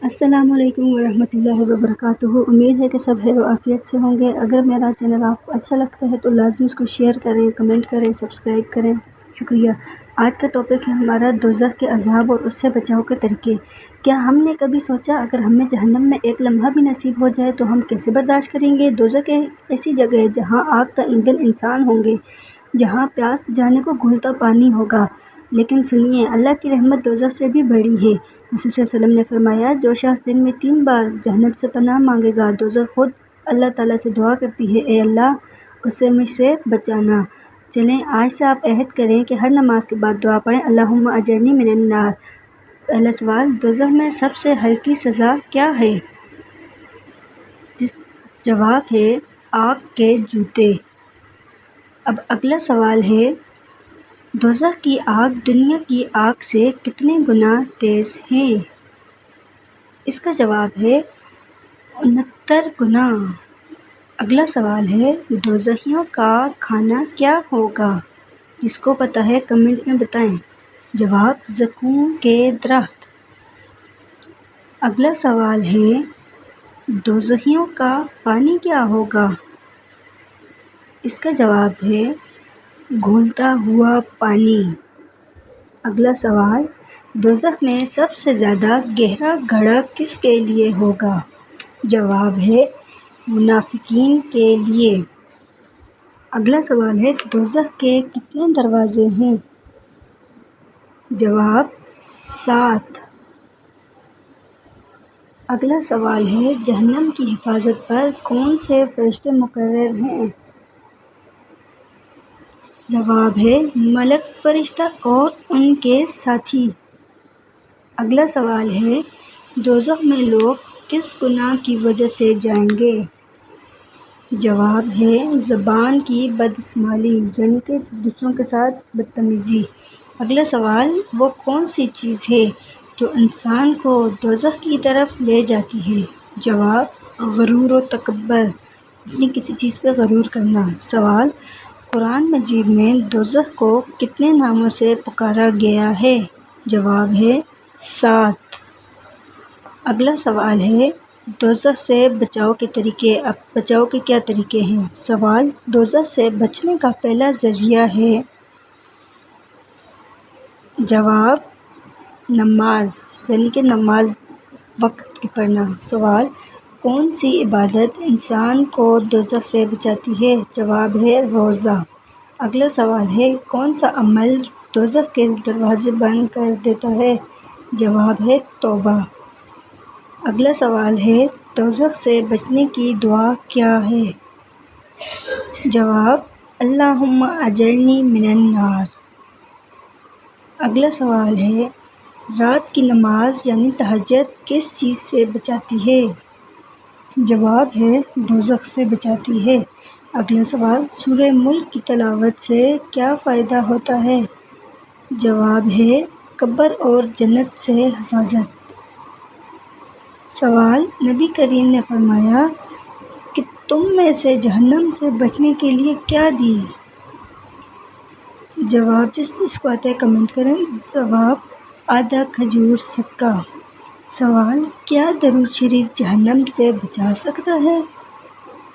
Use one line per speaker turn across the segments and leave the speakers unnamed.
السلام علیکم ورحمۃ اللہ وبرکاتہ۔ امید ہے کہ سب خیر و عافیت سے ہوں گے۔ اگر میرا چینل آپ کو اچھا لگتا ہے تو لازم اس کو شیئر کریں، کمنٹ کریں، سبسکرائب کریں۔ شکریہ۔ آج کا ٹاپک ہے ہمارا دوزخ کے عذاب اور اس سے بچاؤ کے طریقے۔ کیا ہم نے کبھی سوچا اگر ہمیں جہنم میں ایک لمحہ بھی نصیب ہو جائے تو ہم کیسے برداشت کریں گے؟ دوزخ ایک ایسی جگہ ہے جہاں آگ کا ایندھن انسان ہوں گے، جہاں پیاس بجھانے کو گھلتا پانی ہوگا۔ لیکن سنیے، اللہ کی رحمت دوزخ سے بھی بڑی ہے۔ رسول صلی اللہ علیہ وسلم نے فرمایا، جو شخص دن میں 3 بار جہنم سے پناہ مانگے گا، دوزخ خود اللہ تعالیٰ سے دعا کرتی ہے، اے اللہ اسے مجھ سے بچانا۔ چلیں آج سے آپ عہد کریں کہ ہر نماز کے بعد دعا پڑھیں، اللہم اجرنی من النار۔ پہلا سوال، دوزخ میں سب سے ہلکی سزا کیا ہے؟ جواب ہے آگ کے جوتے۔ اب اگلا سوال ہے، دوزخ کی آگ دنیا کی آگ سے کتنے گنا تیز ہے؟ اس کا جواب ہے 69 گنا۔ اگلا سوال ہے، دوزخیوں کا کھانا کیا ہوگا؟ جس کو پتہ ہے کمنٹ میں بتائیں۔ جواب زقوم کے درخت۔ اگلا سوال ہے، دوزخیوں کا پانی کیا ہوگا؟ اس کا جواب ہے گھلتا ہوا پانی۔ اگلا سوال، دوزخ میں سب سے زیادہ گہرا گڑھا کس کے لیے ہوگا؟ جواب ہے منافقین کے لیے۔ اگلا سوال ہے، دوزخ کے کتنے دروازے ہیں؟ جواب 7۔ اگلا سوال ہے، جہنم کی حفاظت پر کون سے فرشتے مقرر ہیں؟ جواب ہے ملک فرشتہ اور ان کے ساتھی۔ اگلا سوال ہے، دوزخ میں لوگ کس گناہ کی وجہ سے جائیں گے؟ جواب ہے زبان کی بداستعمالی، یعنی کہ دوسروں کے ساتھ بدتمیزی۔ اگلا سوال، وہ کون سی چیز ہے جو انسان کو دوزخ کی طرف لے جاتی ہے؟ جواب غرور و تکبر، اپنی کسی چیز پہ غرور کرنا۔ سوال، قرآن مجید میں دوزخ کو کتنے ناموں سے پکارا گیا ہے؟ جواب ہے 7۔ اگلا سوال ہے، دوزخ سے بچاؤ کے طریقے۔ اب بچاؤ کے کیا طریقے ہیں؟ سوال، دوزخ سے بچنے کا پہلا ذریعہ ہے۔ جواب نماز، یعنی کہ نماز وقت کی پڑھنا۔ سوال، کون سی عبادت انسان کو دوزخ سے بچاتی ہے؟ جواب ہے روزہ۔ اگلا سوال ہے، کون سا عمل دوزخ کے دروازے بند کر دیتا ہے؟ جواب ہے توبہ۔ اگلا سوال ہے، دوزخ سے بچنے کی دعا کیا ہے؟ جواب اللہم اجرنی من النار۔ اگلا سوال ہے، رات کی نماز یعنی تہجد کس چیز سے بچاتی ہے؟ جواب ہے دوزخ سے بچاتی ہے۔ اگلا سوال، سورہ ملک کی تلاوت سے کیا فائدہ ہوتا ہے؟ جواب ہے قبر اور جنت سے حفاظت۔ سوال، نبی کریم نے فرمایا کہ تم میں سے جہنم سے بچنے کے لیے کیا دی؟ جواب جس کو آتا ہے کمنٹ کریں۔ جواب آدھا کھجور صدقہ۔ سوال، کیا درود شریف جہنم سے بچا سکتا ہے؟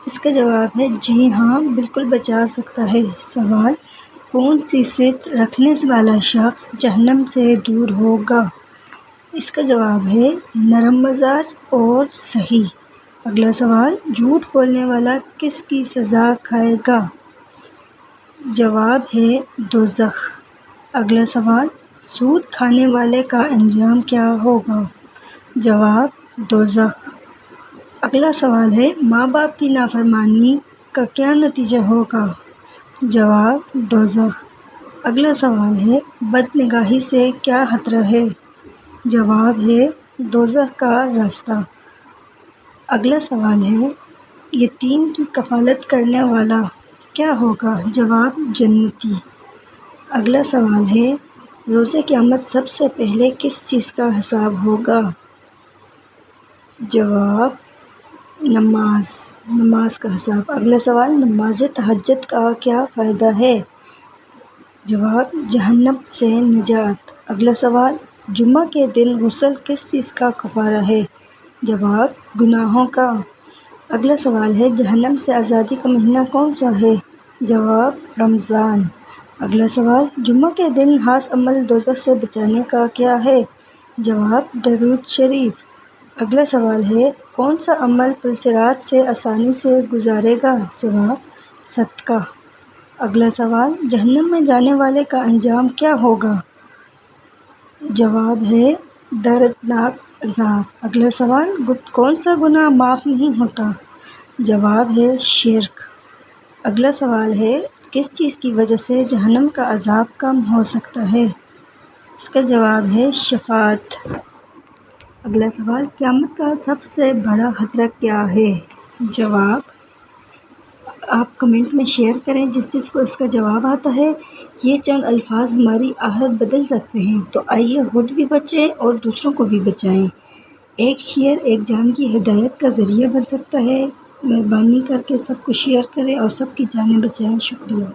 اس کا جواب ہے جی ہاں، بالکل بچا سکتا ہے۔ سوال، کون سی صفت رکھنے والا شخص جہنم سے دور ہوگا؟ اس کا جواب ہے نرم مزاج اور صحیح۔ اگلا سوال، جھوٹ بولنے والا کس کی سزا کھائے گا؟ جواب ہے دوزخ۔ اگلا سوال، سود کھانے والے کا انجام کیا ہوگا؟ جواب دوزخ۔ اگلا سوال ہے، ماں باپ کی نافرمانی کا کیا نتیجہ ہوگا؟ جواب دوزخ۔ اگلا سوال ہے، بد نگاہی سے کیا خطرہ ہے؟ جواب ہے دوزخ کا راستہ۔ اگلا سوال ہے، یتیم کی کفالت کرنے والا کیا ہوگا؟ جواب جنتی۔ اگلا سوال ہے، روز قیامت سب سے پہلے کس چیز کا حساب ہوگا؟ جواب نماز کا حساب۔ اگلا سوال، نماز تہجد کا کیا فائدہ ہے؟ جواب جہنم سے نجات۔ اگلا سوال، جمعہ کے دن غسل کس چیز کا کفارہ ہے؟ جواب: گناہوں کا۔ اگلا سوال ہے، جہنم سے آزادی کا مہینہ کون سا ہے؟ جواب: رمضان۔ اگلا سوال، جمعہ کے دن خاص عمل دوزخ سے بچانے کا کیا ہے؟ جواب: درود شریف۔ اگلا سوال ہے، کون سا عمل پلصراط سے آسانی سے گزارے گا؟ جواب: صدقہ۔ اگلا سوال، جہنم میں جانے والے کا انجام کیا ہوگا؟ جواب ہے دردناک عذاب۔ اگلا سوال، کون سا گناہ معاف نہیں ہوتا؟ جواب ہے شرک۔ اگلا سوال ہے، کس چیز کی وجہ سے جہنم کا عذاب کم ہو سکتا ہے؟ اس کا جواب ہے شفاعت۔ اگلا سوال، قیامت کا سب سے بڑا خطرہ کیا ہے؟ جواب آپ کمنٹ میں شیئر کریں جس کو اس کا جواب آتا ہے۔ یہ چند الفاظ ہماری آخرت بدل سکتے ہیں، تو آئیے خود بھی بچیں اور دوسروں کو بھی بچائیں۔ ایک شیئر ایک جان کی ہدایت کا ذریعہ بن سکتا ہے۔ مہربانی کر کے سب کو شیئر کریں اور سب کی جانیں بچائیں۔ شکریہ۔